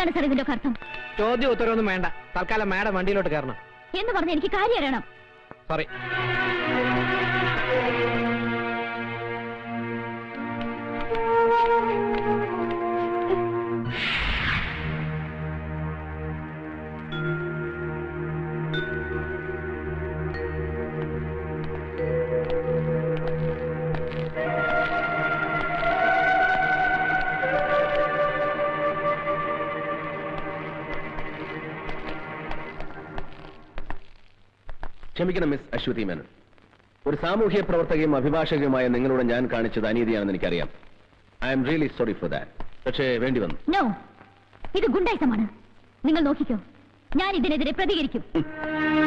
എന്താണ് സാർ ഇതിന്റെ അർത്ഥം? ചോദ്യം ഉത്തരവൊന്നും വേണ്ട, തൽക്കാലം മാഡം വണ്ടിയിലോട്ട് കയറണം എന്ന് പറഞ്ഞ് എനിക്ക് കാര്യം അറിയണം. സോറി. ക്ഷമിക്കണം മിസ് അശ്വതി മേനോൻ, ഒരു സാമൂഹ്യ പ്രവർത്തകയും അഭിഭാഷകയുമായ നിങ്ങളോട് ഞാൻ കാണിച്ചത് അനീതിയാണെന്ന് എനിക്കറിയാം. I am really sorry for that. പക്ഷേ വേണ്ടി വന്നു. നോ, ഇത് ഗുണ്ടായിസമാണ്. നിങ്ങൾ നോക്കിക്കോ, ഞാൻ ഇതിനെതിരെ പ്രതികരിക്കും.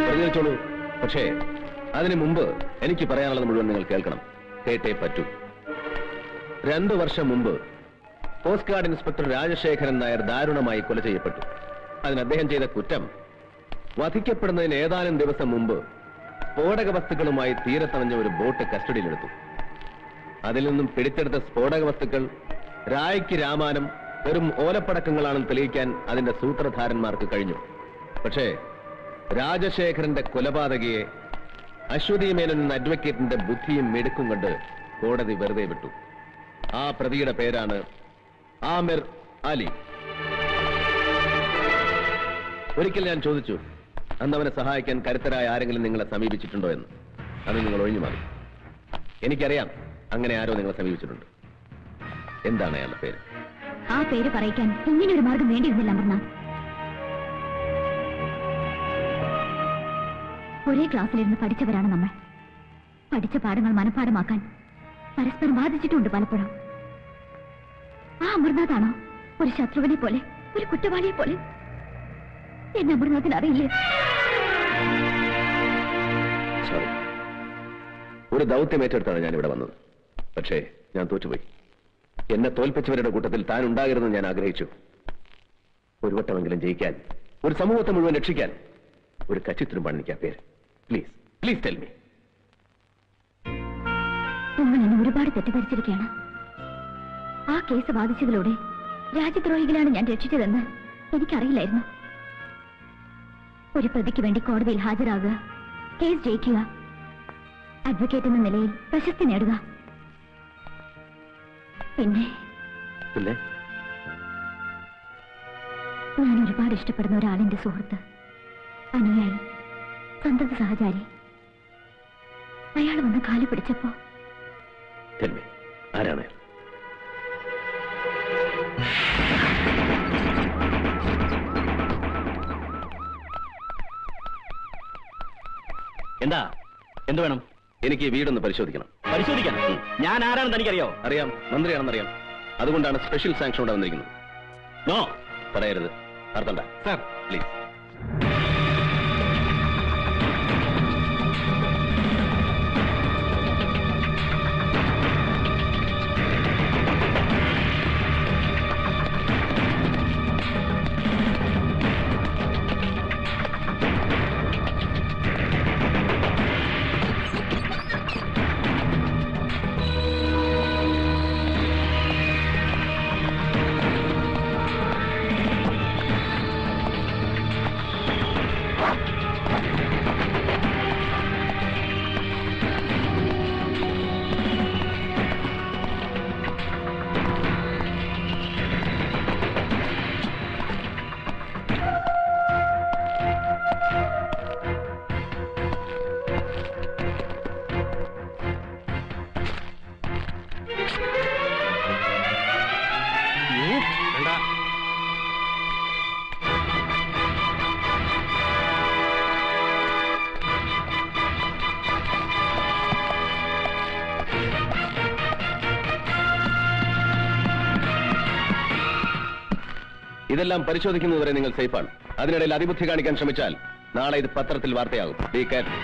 പ്രതികരിച്ചോളൂ. പക്ഷേ അതിനു മുമ്പ് എനിക്ക് പറയാനുള്ളത് മുഴുവൻ നിങ്ങൾ കേൾക്കണം. കേട്ടേ പറ്റൂ. 2 വർഷം മുമ്പ് coast guard inspector Rajasekharan Nair ദാരുണമായി കൊല ചെയ്യപ്പെട്ടു. അതിന് അദ്ദേഹം ചെയ്ത കുറ്റം, വധിക്കപ്പെടുന്നതിന് ഏതാനും ദിവസം മുമ്പ് സ്ഫോടക വസ്തുക്കളുമായി തീരത്തണഞ്ഞ ഒരു ബോട്ട് കസ്റ്റഡിയിലെടുത്തു. അതിൽ നിന്നും പിടിച്ചെടുത്ത സ്ഫോടക വസ്തുക്കൾ രായ്ക്ക് രാമാനം വെറും ഓലപ്പടക്കങ്ങളാണെന്ന് തെളിയിക്കാൻ അതിന്റെ സൂത്രധാരന്മാർക്ക് കഴിഞ്ഞു. പക്ഷേ രാജശേഖരന്റെ കൊലപാതകയെ അശ്വതി മേനോൻ എന്ന അഡ്വക്കേറ്റിന്റെ ബുദ്ധിയും മിടുക്കും കൊണ്ട് കോടതി വെറുതെ വിട്ടു. ആ പ്രതിയുടെ പേരാണ് ആമിർ അലി. ഒരിക്കൽ ഞാൻ ചോദിച്ചു, അന്ന് അവനെ സഹായിക്കാൻ കരുത്തരായ ആരെങ്കിലും നിങ്ങളെ സമീപിച്ചിട്ടുണ്ടോ എന്ന്. അത് നിങ്ങൾ ഒഴിഞ്ഞു മാറി. എനിക്കറിയാം അങ്ങനെ ആരോ നിങ്ങളെ സമീപിച്ചിട്ടുണ്ട്. എന്താണ് അയാളുടെ പേര്? ആ പേര് പറയിക്കാൻ ഇങ്ങനെയൊരു മാർഗം വേണ്ടിയിരുന്നില്ല അമർനാഥ്. ഒരേ ക്ലാസ്സിലിരുന്ന് പഠിച്ചവരാണ് നമ്മൾ. പഠിച്ച പാഠങ്ങൾ മനഃപ്പാഠമാക്കാൻ പരസ്പരം ബാധിച്ചിട്ടുണ്ട് പലപ്പോഴും. ആ അമർനാഥാണോ ഒരു ശത്രുവിനെ പോലെ, ഒരു കുറ്റവാളിയെ പോലെ? എന്നെ അമർനാഥിന് അറിയില്ലേ? സോറി, ഒരു ദൗത്യം ഏറ്റെടുത്താണ് ഞാൻ ഇവിടെ വന്നത്. പക്ഷേ ഞാൻ തോറ്റുപോയി. എന്നെ തോൽപ്പിച്ചവരുടെ കൂട്ടത്തിൽ താൻ ഉണ്ടാകരുതെന്ന് ഞാൻ ആഗ്രഹിച്ചു. ഒരു വട്ടമെങ്കിലും ജയിക്കാൻ, ഒരു സമൂഹത്തെ മുഴുവൻ രക്ഷിക്കാൻ ഒരു കച്ചിത്തുരുമ്പാണ് എനിക്ക് ആ പേര്. Please please tell me. നിങ്ങൾ എന്നെ ഒരുപാട് തെറ്റിദ്ധരിച്ചിരിക്കുകയാണ്. ആ കേസ് ബാധിച്ചതിലൂടെ രാജ്യദ്രോഹികളാണ് ഞാൻ രക്ഷിച്ചതെന്ന് എനിക്കറിയില്ലായിരുന്നു. ഒരു പ്രതിക്ക് വേണ്ടി കോടതിയിൽ ഹാജരാകുക, കേസ് ജയിക്കുക, അഡ്വക്കേറ്റ് എന്ന നിലയിൽ പ്രശസ്തി നേടുക, പിന്നെ ഞാൻ ഒരുപാട് ഇഷ്ടപ്പെടുന്ന ഒരാളിന്റെ സുഹൃത്ത്, അനുയായി, സന്തത സഹചാരി. അയാൾ വന്ന് കാല് പിടിച്ചപ്പോ ആരാണ്? എന്താ? എന്ത് വേണം? എനിക്ക് വീടൊന്ന് പരിശോധിക്കണം. പരിശോധിക്കാൻ? ഞാൻ ആരാണെന്ന് തനിക്കറിയോ? അറിയാം, മന്ത്രിയാണെന്നറിയാം. അതുകൊണ്ടാണ് സ്പെഷ്യൽ സാങ്ഷൻ ഇവിടെ വന്നിരിക്കുന്നത്. നോ പറയരുത്. അർത്ഥണ്ട സാർ, പ്ലീസ്. ഇതെല്ലാം പരിശോധിക്കുന്നതുവരെ നിങ്ങൾ സേഫാണ്. അതിനിടയിൽ അതിബുദ്ധി കാണിക്കാൻ ശ്രമിച്ചാൽ നാളെ ഇത് പത്രത്തിൽ വാർത്തയാകും. Be careful.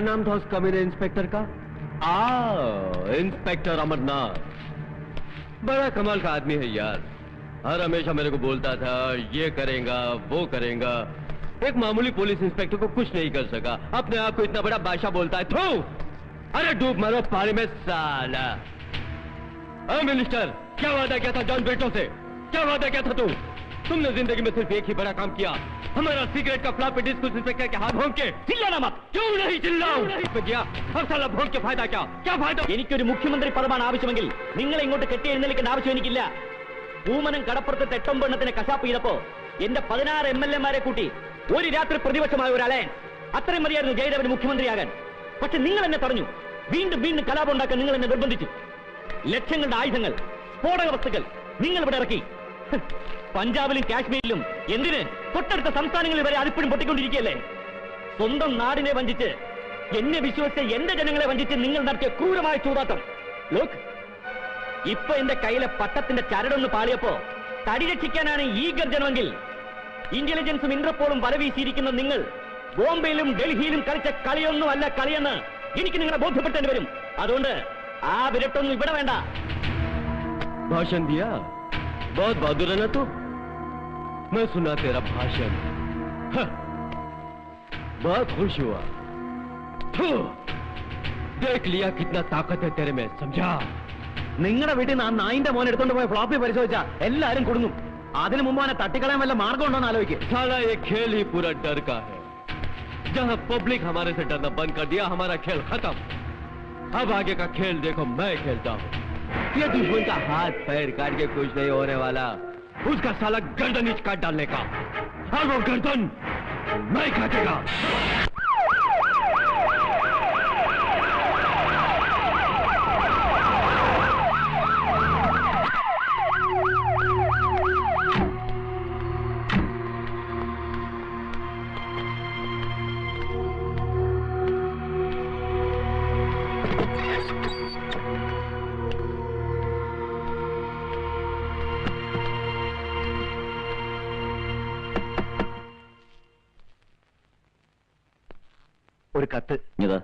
नाम था उस कमीने इंस्पेक्टर का? इंस्पेक्टर अमरनाथ। बड़ा कमाल का आदमी है यार। हर हमेशा मेरे को बोलता था ये करेगा वो करेगा। एक मामूली पुलिस इंस्पेक्टर को कुछ नहीं कर सका, अपने आप को इतना बड़ा बादशाह बोलता है। थू! अरे डूब मरो पानी में साला। मिनिस्टर, क्या वादा किया था जॉन बेटो से? क्या वादा किया था तुमने जिंदगी में सिर्फ एक ही बड़ा काम किया, हमारा सिगरेट का फ्लॉपी डिस्क उस इंस्पेक्टर के हाथ भोंक के। चिल्लाना मत। क्यों नहीं चिल्लाऊं? गया अब साला भोंक के फायदा क्या? क्या फायदा? എനിക്കൊരു മുഖ്യമന്ത്രി പദമാണ് ആവശ്യമെങ്കിൽ നിങ്ങളെ ഇങ്ങോട്ട് കെട്ടി എഴുന്നേൽക്കേണ്ട ആവശ്യം എനിക്കില്ല. പൂമനം കടപ്പുറത്തെ തെട്ടൊമ്പെണ്ണത്തിന് കശാപ്പ് ചെയ്തപ്പോ എന്റെ 16 MLA-മാരെ കൂട്ടി ഒരു രാത്രി പ്രതിപക്ഷമായ ഒരു അലയൻസ്, അത്രയും മതിയായിരുന്നു ജയദേവന് മുഖ്യമന്ത്രിയാകാൻ. പക്ഷെ നിങ്ങൾ എന്നെ പറഞ്ഞു, വീണ്ടും വീണ്ടും കലാപം ഉണ്ടാക്കാൻ നിങ്ങൾ എന്നെ നിർബന്ധിച്ചു. ലക്ഷങ്ങളുടെ ആയുധങ്ങൾ, സ്ഫോടക വസ്തുക്കൾ നിങ്ങൾ ഇവിടെ ഇറക്കി. പഞ്ചാബിലും കാശ്മീരിലും എന്തിന് തൊട്ടടുത്ത സംസ്ഥാനങ്ങളിൽ വരെ അതിപ്പോഴും പൊട്ടിക്കൊണ്ടിരിക്കുകയല്ലേ? സ്വന്തം നാടിനെ വഞ്ചിച്ച്, എന്നെ വിശ്വസിച്ച് എന്റെ ജനങ്ങളെ വഞ്ചിച്ച് നിങ്ങൾ നടത്തിയ ക്രൂരമായ ചൂതാട്ടം. ലോക്, ഇപ്പൊ എന്റെ കയ്യിലെ പട്ടത്തിന്റെ ചരടൊന്ന് പാളിയപ്പോ തടി രക്ഷിക്കാനാണ് ഈ ഗർജനമെങ്കിൽ, ഇന്റലിജൻസും ഇന്റർപോളും വലവീശിയിരിക്കുന്ന നിങ്ങൾ ബോംബെയിലും ഡൽഹിയിലും കളിച്ച കളിയൊന്നും അല്ല കളിയെന്ന് എനിക്ക് നിങ്ങളെ ബോധ്യപ്പെടുത്തേണ്ടി വരും. അതുകൊണ്ട് ആ വിരട്ടൊന്നും ഇവിടെ വേണ്ട. भाषण दिया? बहुत बहादुर है ना तू? मैं सुना तेरा भाषण, बहुत खुश हुआ। देख लिया कितना ताकत है तेरे में, समझा? നിങ്ങളുടെ വീട്ടിൽ നിന്ന് ആ നായിന്റെ മോൻ എടുത്തോണ്ട് പോയ ഫ്ലോപ്പി പരിശോധിച്ചാ എല്ലാരും കൊടുങ്ങും. അതിനു മുമ്പ് അവനെ തട്ടിക്കളയാൻ വല്ല മാർഗം ഉണ്ടോ എന്ന് ആലോചിക്കും. साला ये खेल ही पूरा डर का है। जहां पब्लिक हमारे से डरना बंद कर दिया, हमारा खेल खत्म। अब आगे का खेल देखो मैं खेलता हूँ। ये दुश्मन का हाथ पैर काट के कुछ नहीं होने वाला, उसका साला गर्दन नीच काट डालने का, और वो गर्दन मैं काटेगा। ഒരു കത്ത്. ഇതാ.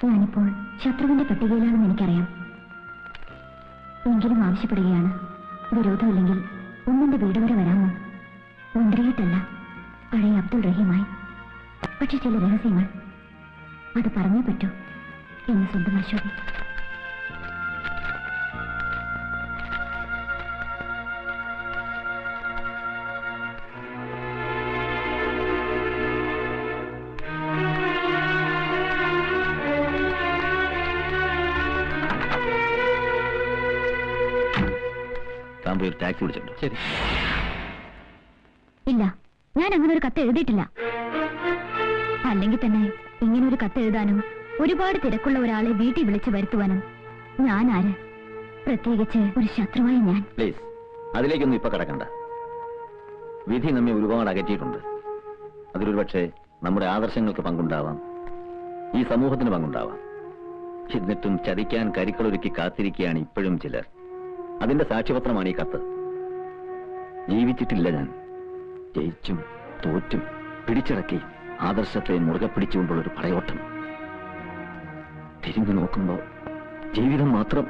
ഞാനിപ്പോൾ ശത്രുവിന്റെ പട്ടികയിലാണെന്ന് എനിക്കറിയാം. എങ്കിലും ആവശ്യപ്പെടുകയാണ്, വിരോധമില്ലെങ്കിൽ ഒന്നിന്റെ വീട് വരെ വരാമോ? മന്ത്രിയായിട്ടല്ല, പഴയ അബ്ദുൾ റഹീമായി. പക്ഷെ ചില രഹസ്യങ്ങൾ അത് പറഞ്ഞേ പറ്റൂ എന്ന് സ്വന്തം അശോകി. ഒരു ടാക്സി വിളിച്ചിട്ടുണ്ട്. ശരി. ഇല്ല, ഞാൻ അങ്ങനെ ഒരു കത്ത് എഴുതിയിട്ടില്ല. അല്ലെങ്കിൽ തന്നെ ഇങ്ങനെ ഒരു കത്ത് എഴുതാനും ഒരുപാട് തിരക്കുള്ള ഒരാളെ വീട്ടിൽ വിളിച്ചു വരുത്തുവാനും ഞാൻ ആര്? പ്രത്യേകിച്ച് ഒരു ശത്രുവായി ഞാൻ. പ്ലീസ്, അതിലേക്കൊന്നും ഇപ്പൊ കടക്കണ്ട. വിധി നമ്മെ ഒരുപാട് അകറ്റിയിട്ടുണ്ട്. അതിലൊരു പക്ഷേ നമ്മുടെ ആദർശങ്ങൾക്ക് പങ്കുണ്ടാവാം, ഈ സമൂഹത്തിന് പങ്കുണ്ടാവാം. എന്നിട്ടും ചതിക്കാൻ കരുക്കളൊരുക്കി കാത്തിരിക്കുകയാണ് ഇപ്പോഴും ചിലർ. അതിന്റെ സാക്ഷ്യപത്രമാണ് ഈ കത്ത്. ജീവിച്ചിട്ടില്ല ഞാൻ. ജയിച്ചും തോറ്റും പിടിച്ചിറക്കി ആദർശത്തെ മുറുകെ പിടിച്ചുകൊണ്ടുള്ളൊരു പടയോട്ടം. തിരിഞ്ഞു നോക്കുമ്പോ ജീവിതം മാത്രം.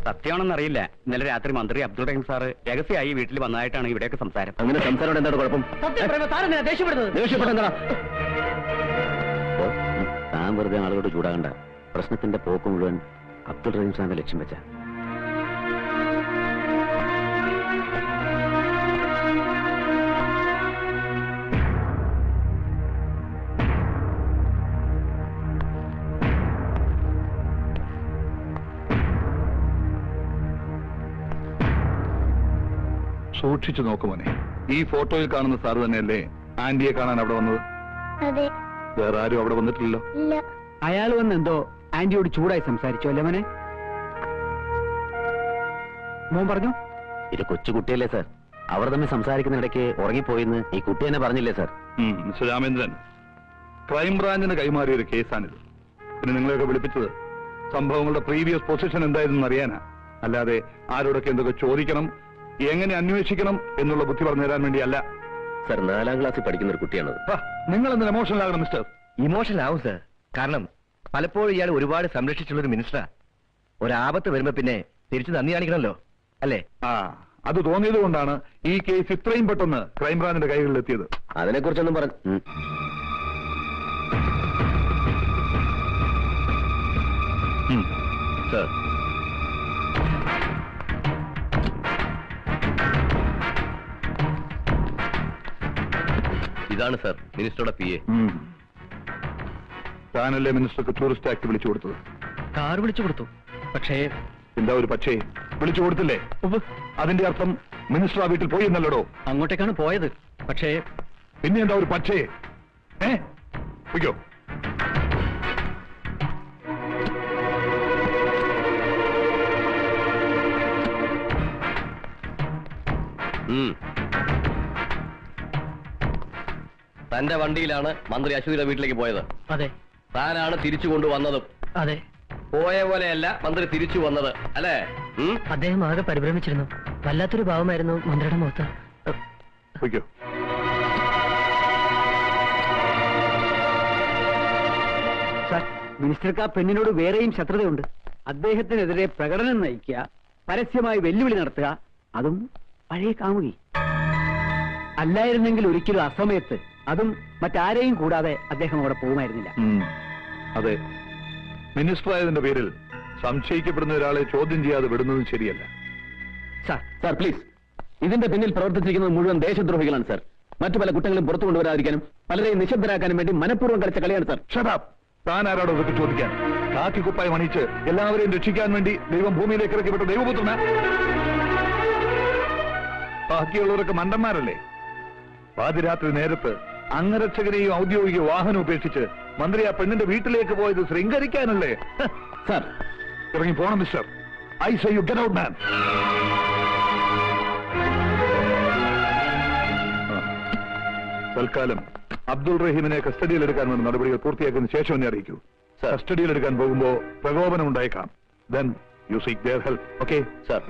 സത്യമാണെന്നറിയില്ല. ഇന്നലെ രാത്രി മന്ത്രി അബ്ദുൾ റഹീം സാറ് രഹസ്യമായി വീട്ടിൽ വന്നതായിട്ടാണ് ഇവിടെയൊക്കെ സംസാരം. അങ്ങനെ സംസാരം എന്താണ് കുഴപ്പം? ദേഷ്യപ്പെട്ടെന്താ? താൻ വെറുതെ ആളുകളോട് ചൂടാകണ്ട. പ്രശ്നത്തിന്റെ പോക്ക് മുഴുവൻ അബ്ദുൾ റഹീം സാറിന്റെ ലക്ഷ്യം വെച്ച. സൂക്ഷിച്ചു നോക്കുമോനെ. ഈ ഫോട്ടോയിൽ കാണുന്ന സാറ് തന്നെയല്ലേ ആന്റിയെ കാണാൻ അവിടെ വന്നത്? അതെ. വേറെ ആരും അവിടെ വന്നിട്ടില്ലല്ലോ. ഇല്ല. അയാൾ വന്നെന്തോ ആന്റിയോട് ചൂടായി സംസാരിച്ചു അല്ലേ മോനെ? മോൻ പറഞ്ഞു. ഇത് കൊച്ചുകുട്ടിയല്ലേ സാർ, അവർ തമ്മിൽ സംസാരിക്കുന്നിടയ്ക്ക് ഉറങ്ങിപ്പോയിന്ന് ഈ കുട്ടി തന്നെ പറഞ്ഞില്ലേ സാർ? മിസ്റ്റർ രാമേന്ദ്രൻ, ക്രൈംബ്രാഞ്ചിന് കൈമാറിയ ഒരു കേസാണിത്. പിന്നെ നിങ്ങളെയൊക്കെ വിളിപ്പിച്ചത് സംഭവങ്ങളുടെ പ്രീവിയസ് പൊസിഷൻ എന്തായിരുന്നു അറിയാനാ, അല്ലാതെ ആരോടൊക്കെ എന്തൊക്കെ ചോദിക്കണം, എങ്ങനെ അന്വേഷിക്കണം എന്നുള്ള ബുദ്ധി പറഞ്ഞു തരാൻ വേണ്ടിയല്ല. സാർ 4ാം ക്ലാസ്സിൽ പഠിക്കുന്ന ഒരു കുട്ടിയാണത്. നിങ്ങൾ എന്തിന് എമോഷണൽ ആകണം മിസ്റ്റർ? ഇമോഷണൽ ആവും സാർ. കാരണം പലപ്പോഴും ഇയാൾ ഒരുപാട് സംരക്ഷിച്ചുള്ള ഒരു മിനിസ്റ്ററാ. ഒരാപത്ത് വരുമ്പോ പിന്നെ തിരിച്ചു നന്ദി കാണിക്കണമല്ലോ, അല്ലേ? അത് തോന്നിയത് കൊണ്ടാണ് ഈ കേസ് ഇത്രയും പെട്ടെന്ന് ക്രൈംബ്രാഞ്ചിന്റെ കൈകളിലെത്തിയത്. അതിനെക്കുറിച്ചൊന്നും പറഞ്ഞു സാർ. ഇതാണ് സാർ മിനിസ്റ്ററുടെ PA. താനല്ലേ മിനിസ്റ്റർക്ക് ടൂറിസ്റ്റ് ആക്ട് വിളിച്ചു കൊടുത്തത്? കാർ വിളിച്ചു കൊടുത്തു. പക്ഷേ എന്താ ഒരു പക്ഷേ? വിളിച്ചു കൊടുത്തില്ലേ? അതിന്റെ അർത്ഥം മിനിസ്റ്റർ ആ വീട്ടിൽ പോയി എന്നല്ലടോ. അങ്ങോട്ടേക്കാണ് പോയത്. പക്ഷേ പിന്നെ എന്താ ഒരു പക്ഷേ? വയ്ക്കോ. തന്റെ വണ്ടിയിലാണ് മന്ത്രി അശ്വതിയുടെ വീട്ടിലേക്ക് പോയത്. അതെ. താനാണ് തിരിച്ചു കൊണ്ടുവന്നതും. അതെ, പോയ പോലെയല്ല മന്ത്രി തിരിച്ചു വന്നത്, അല്ലേ? അദ്ദേഹം ആകെ പരിഭ്രമിച്ചിരുന്നു. വല്ലാത്തൊരു ഭാവമായിരുന്നു മന്ത്രിയുടെ മുഖത്ത്. സാർ, മിനിസ്റ്റർക്ക് ആ പെണ്ണിനോട് വേറെയും ശത്രുതയുണ്ട്. അദ്ദേഹത്തിനെതിരെ പ്രകടനം നയിക്കുക, പരസ്യമായി വെല്ലുവിളി നടത്തുക, അതും പഴയ കാമുകി. അല്ലായിരുന്നെങ്കിൽ ഒരിക്കലും അസമയത്ത്, അതും മറ്റാരെയും കൂടാതെ അദ്ദേഹം അവിടെ പോകുമായിരുന്നില്ല. അതെ, മിനിസ്റ്റർ ആയതിന്റെ പേരിൽ സംശയിക്കപ്പെടുന്ന ഒരാളെ ചോദ്യം ചെയ്യാതെ വിടുന്നതും ശരിയല്ല. സാർ പ്ലീസ്, ഇതിന്റെ പിന്നിൽ പ്രവർത്തിച്ചിരിക്കുന്നത് മുഴുവൻ ദേശദ്രോഹികളാണ് സാർ. മറ്റു പല കുറ്റങ്ങളും പുറത്തു കൊണ്ടുവരാതിരിക്കാനും പലരെയും നിശബ്ദരാക്കാനും വേണ്ടി മനഃപൂർവ്വം കളിച്ച കളിയാണ് സാർ. ഷടാപ്പ്! താൻ ആരാടോ ഇതൊക്കെ ചോദിക്കാൻ? കാക്കിക്കുപ്പായി മണിച്ച് എല്ലാവരെയും രക്ഷിക്കാൻ വേണ്ടി ദൈവം ഭൂമിയിലേക്ക് ഇറക്കി വിട്ട ദൈവപുത്രന. ബാക്കിയുള്ളവരൊക്കെ മണ്ടന്മാരല്ലേ? പാതിരാത്രി നേരത്ത് അംഗരക്ഷകനെയും ഔദ്യോഗിക വാഹനം ഉപേക്ഷിച്ച് മന്ത്രി ആ പെണ്ണിന്റെ വീട്ടിലേക്ക് പോയത് ശൃംഗരിക്കാനല്ലേ? സാർ ഇറങ്ങി പോണം mister. I say you get out man. തൽക്കാലം അബ്ദുൾ റഹീമിനെ കസ്റ്റഡിയിലെടുക്കാൻ വേണ്ട നടപടികൾ പൂർത്തിയാക്കുന്ന ശേഷം എന്നെ അറിയിക്കൂ. കസ്റ്റഡിയിലെടുക്കാൻ പോകുമ്പോ പ്രകോപനം ഉണ്ടായേക്കാം. Then you seek their help. Okay? Sir.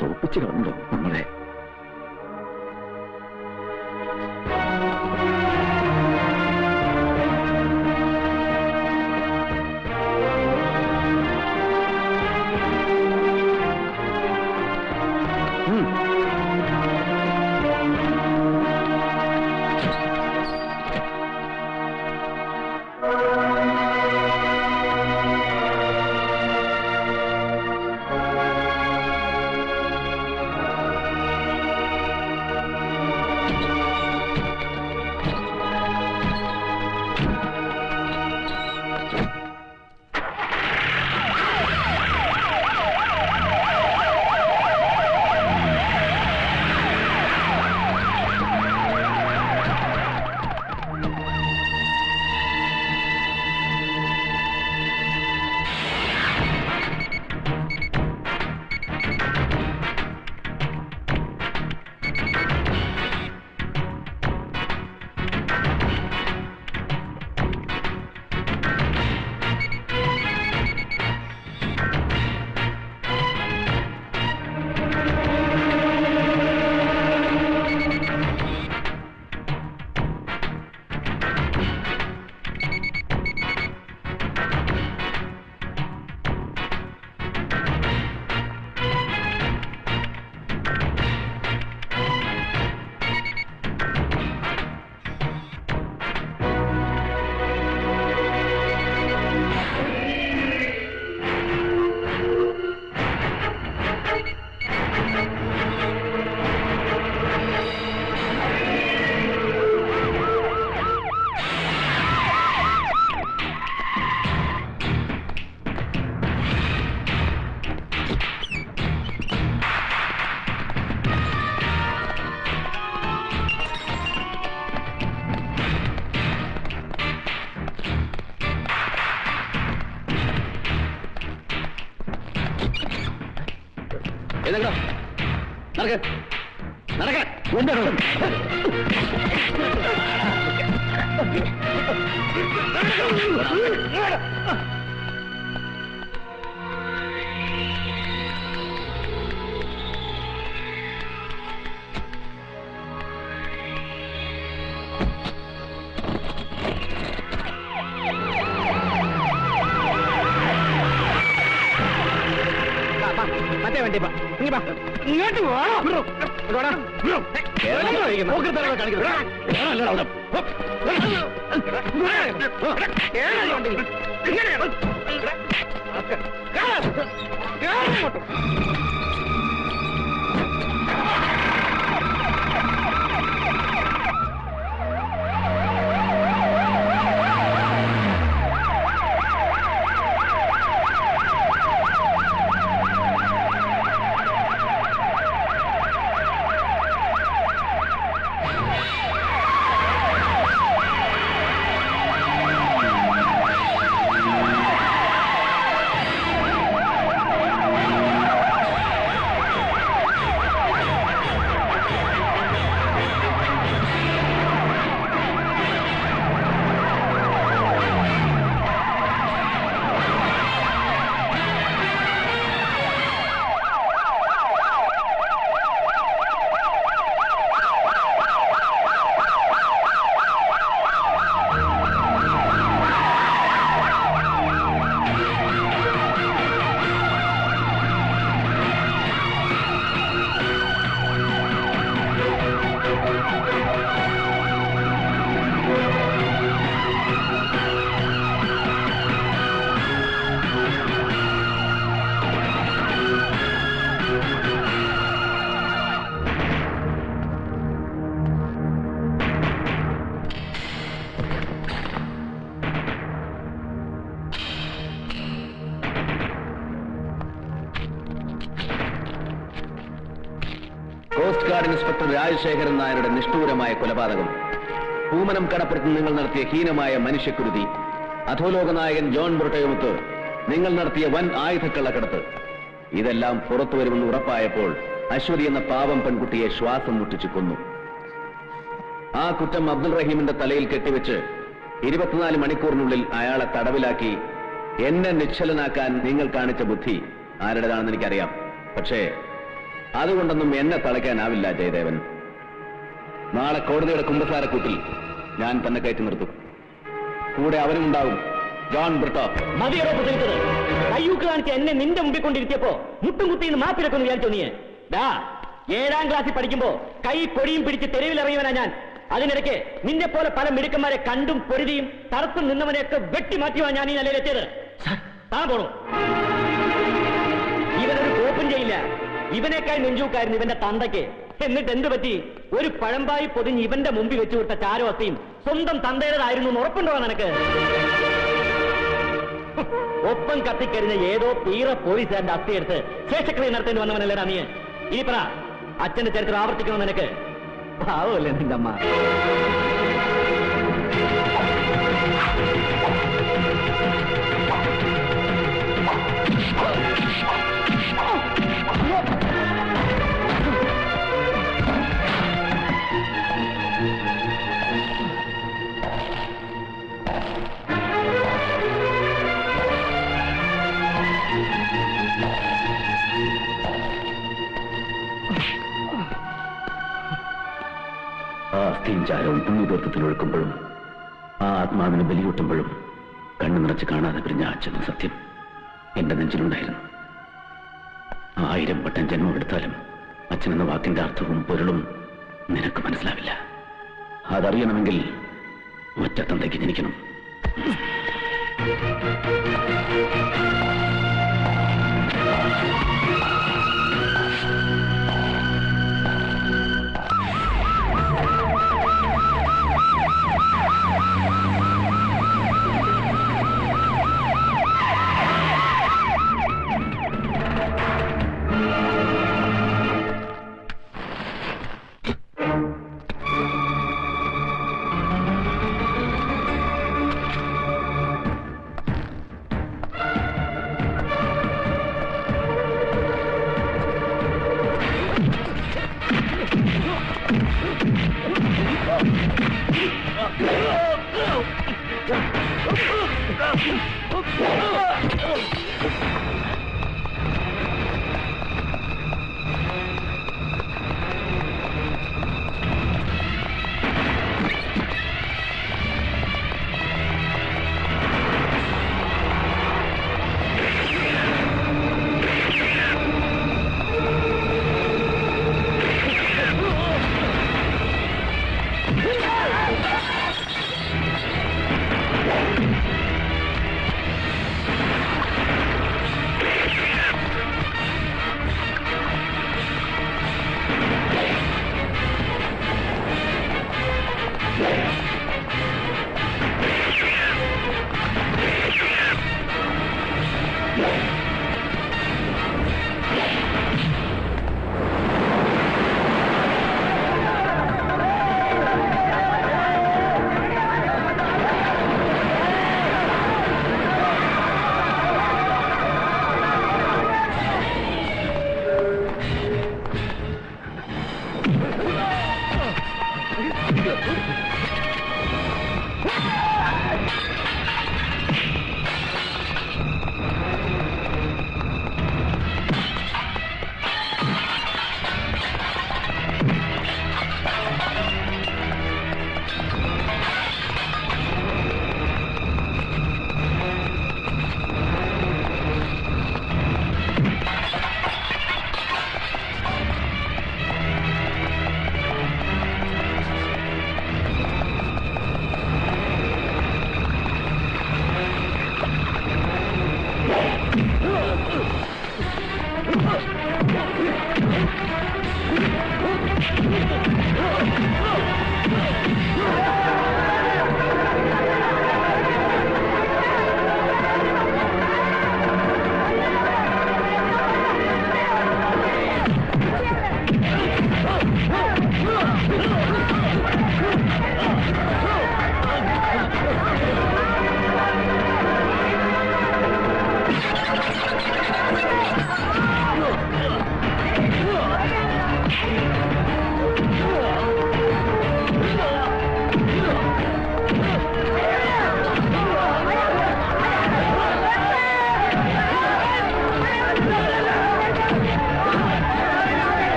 തോപ്പിച്ചിട്ടുണ്ടോ നമ്മളെ? എഴുന്നേക്കടാ. നടക്ക്. നടക്ക്. മറ്റേ വണ്ടി ഇങ്ങോട്ട് കോസ്റ്റ് ഗാർഡ് ഇൻസ്പെക്ടർ രാജശേഖരൻ നായരുടെ നിഷ്ഠൂരമായ കൊലപാതകം, പൂമനം കടപ്പുറത്ത് നിങ്ങൾ നടത്തിയ ഹീനമായ മനുഷ്യക്കുരുതി, അധോലോക നായകൻ ജോൺ ബ്രിട്ടോയുമൊത്ത് നിങ്ങൾ നടത്തിയ വൻ ആയുധക്കള്ളക്കടത്ത്, ഇതെല്ലാം പുറത്തു വരുമെന്ന് ഉറപ്പായപ്പോൾ അശ്വതി എന്ന പാവം പെൺകുട്ടിയെ ശ്വാസം മുട്ടിച്ചു കൊന്നു. ആ കുറ്റം അബ്ദുൾ റഹീമിന്റെ തലയിൽ കെട്ടിവെച്ച് 24 മണിക്കൂറിനുള്ളിൽ അയാളെ തടവിലാക്കി എന്നെ നിശ്ചലനാക്കാൻ നിങ്ങൾ കാണിച്ച ബുദ്ധി ആരുടേതാണെന്ന് എനിക്കറിയാം. പക്ഷേ അതുകൊണ്ടൊന്നും എന്നെ തളയ്ക്കാനാവില്ല ജയദേവൻ. നാളെ കോടതിയുടെ കുമ്പസാരക്കൂട്ടിൽ ഞാൻ തന്നെ കയറ്റി നിർത്തും. കൂടെ അവനുണ്ടാവും, ജോൺ ബ്രിട്ടോ. മതിയോ പ്രസംഗിച്ചത്? കയ്യൂക്ക് കാണിച്ച് എന്നെ നിന്റെ മുമ്പിൽ കൊണ്ടിരുത്തിയപ്പോ മുട്ടും കുത്തിന്ന് മാപ്പിലൊക്കെ വിചാരിച്ചോ നീ? 7ാം ക്ലാസ്സിൽ പഠിക്കുമ്പോ കൈ പൊടിയും പിടിച്ച് തെരുവിലിറങ്ങിയവനാ ഞാൻ. അതിനിടയ്ക്ക് നിന്നെ പോലെ പല മിടുക്കന്മാരെ കണ്ടും പൊരുതിയും തറത്തും നിന്നവനെയൊക്കെ വെട്ടിമാറ്റിയുവാ ഞാൻ ഈ നിലയിലെത്തിയത്. താ പോണു. ഇവനൊരു കോപ്പും ചെയ്യില്ല. ഇവനേക്കായി നെഞ്ചൂക്കായിരുന്നു ഇവന്റെ തന്തയ്ക്ക്. എന്നിട്ട് എന്ത് പറ്റി? ഒരു പഴമ്പായി പൊതിഞ്ഞ് ഇവന്റെ മുമ്പിൽ വെച്ചു വിട്ട ചാരവസ്തിയും സ്വന്തം തന്തയുടേതായിരുന്നു എന്ന് ഉറപ്പുണ്ടോ നിനക്ക്? ഒപ്പം കത്തിക്കരിഞ്ഞ ഏതോ തീറ പോലീസുകാരന്റെ അസ്ഥിയെടുത്ത് ശേഷക്രിയ നടത്തേണ്ടി വന്നവനല്ലേടാ നീ. ഈ പറ, അച്ഛന്റെ ചരിത്രം ആവർത്തിക്കണോ നിനക്ക്? പാവമല്ലേ നിന്റെ അമ്മ? ആ അസ്ഥിയും ചാരവും പുണ്യതീർത്ഥത്തിൽ ഒഴുക്കുമ്പോഴും ആ ആത്മാവിനെ ബലിയൂട്ടുമ്പോഴും കണ്ണു നിറച്ച് കാണാതെ പിരിഞ്ഞ അച്ഛനും സത്യം എന്റെ നെഞ്ചിലുണ്ടായിരുന്നു. 1000 വട്ടം ജന്മമെടുത്താലും അച്ഛനെന്ന വാക്കിന്റെ അർത്ഥവും പൊരുളും നിനക്ക് മനസ്സിലാവില്ല. അതറിയണമെങ്കിൽ ഒറ്റ തന്തയ്ക്ക് ജനിക്കണം.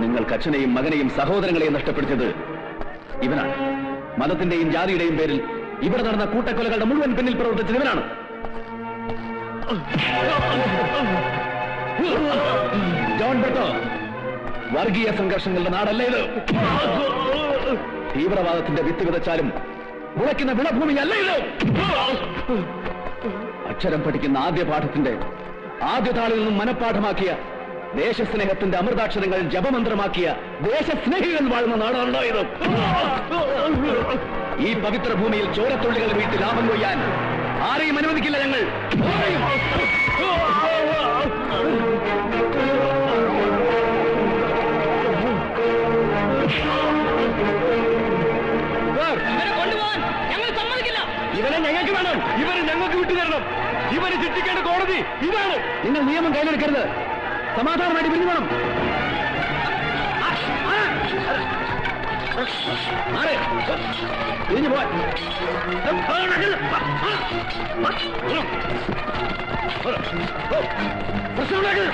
നിങ്ങൾക്ക് അച്ഛനെയും മകനെയും സഹോദരങ്ങളെയും നഷ്ടപ്പെടുത്തിയത് ഇവനാണ്. മതത്തിന്റെയും ജാതിയുടെയും പേരിൽ ഇവിടെ നടന്ന കൂട്ടക്കൊലകളുടെ മുഴുവൻ പിന്നിൽ പ്രവർത്തിച്ചത് ഇവനാണ്. ജോൺ ബ്രിട്ടോ, വർഗീയ സംഘർഷങ്ങളുടെ നാടല്ല ഇത്. തീവ്രവാദത്തിന്റെ വിത്ത് വിതച്ചാലും മുളയ്ക്കുന്ന വിളഭൂമിയല്ല ഇത്. അക്ഷരം പഠിക്കുന്ന ആദ്യ പാഠത്തിന്റെ ആദ്യ താളിൽ നിന്നും മനഃപ്പാഠമാക്കിയ, ദേശസ്നേഹത്തിന്റെ അമൃതാക്ഷരങ്ങൾ ജപമന്ത്രമാക്കിയ ദേശസ്നേഹികൾ വാഴുന്ന നാടാണോ ഇത്? ഈ പവിത്ര ഭൂമിയിൽ ചോരത്തുള്ളികൾ വീട്ടി ലാഭം കൊയ്യാൻ ആരെയും അനുവദിക്കില്ല ഞങ്ങൾ. ഇവനെ ഞങ്ങൾക്ക് വേണം. ഇവരെ ഞങ്ങൾക്ക് വിട്ടുതരണം. ഇവരെ ശിക്ഷിക്കേണ്ട കോടതി ഇതാണ്. നിങ്ങൾ നിയമം കയ്യിലെടുക്കരുത്. സമാധാനമായിട്ട് പിരിഞ്ഞു വേണം. പിരിഞ്ഞു പോവാൻ പ്രശ്നമുണ്ടാക്കരുത്.